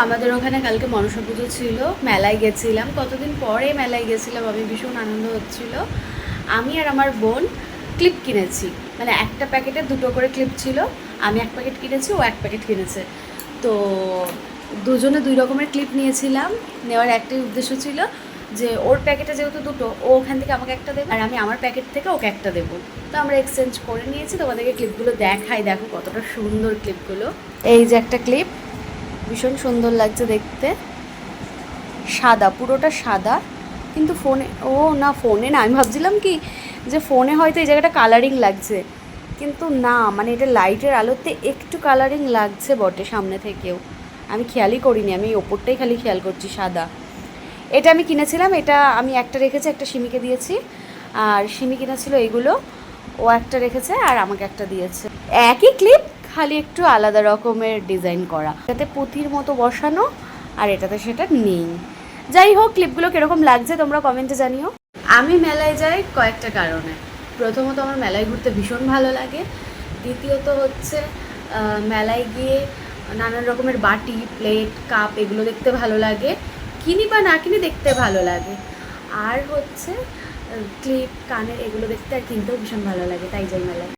আমাদের ওখানে কালকে মনসা পুজো ছিল, মেলায় গেছিলাম। কতদিন পরে মেলায় গেছিলাম, আমি ভীষণ আনন্দ হচ্ছিল। আমি আর আমার বোন ক্লিপ কিনেছি, মানে একটা প্যাকেটে দুটো করে ক্লিপ ছিল। আমি এক প্যাকেট কিনেছি, ও এক প্যাকেট কিনেছে। তো দুজনে দুই রকমের ক্লিপ নিয়েছিলাম। নেওয়ার একটাই উদ্দেশ্য ছিল যে ওর প্যাকেটে যেহেতু দুটো, ও ওখান থেকে আমাকে একটা দেবে আর আমি আমার প্যাকেট থেকে ওকে একটা দেবো। তো আমরা এক্সচেঞ্জ করে নিয়েছি। তোমাদেরকে ক্লিপগুলো দেখাই, দেখো কতটা সুন্দর ক্লিপগুলো। এই যে একটা ক্লিপ, ভীষণ সুন্দর লাগছে দেখতে, সাদা, পুরোটা সাদা। কিন্তু ফোনে, ও না ফোনে না, আমি ভাবছিলাম কি যে ফোনে হয়তো এই জায়গাটা কালারিং লাগছে, কিন্তু না, মানে এটা লাইটের আলোতে একটু কালারিং লাগছে বটে সামনে থেকেও। আমি খেয়ালই করিনি, আমি ওপরটাই খালি খেয়াল করছি, সাদা। এটা আমি কিনেছিলাম, এটা আমি একটা রেখেছি, একটা সিমিকে দিয়েছি। আর সিমি কিনেছিল এইগুলো, ও একটা রেখেছে আর আমাকে একটা দিয়েছে। একই ক্লিপ, খালি একটু আলাদা রকমের ডিজাইন করা, এটাতে পুঁথির মতো বসানো আর এটাতে সেটা নেই। যাই হোক, ক্লিপগুলো কীরকম লাগছে তোমরা কমেন্টে জানিও। আমি মেলায় যাই কয়েকটা কারণে। প্রথমত, আমার মেলায় ঘুরতে ভীষণ ভালো লাগে। দ্বিতীয়ত হচ্ছে মেলায় গিয়ে নানান রকমের বাটি, প্লেট, কাপ এগুলো দেখতে ভালো লাগে। কিনি বা না কিনি, দেখতে ভালো লাগে। আর হচ্ছে ক্লিপ, কানের এগুলো দেখতে আর কিনতেও ভীষণ ভালো লাগে, তাই যাই মেলায়।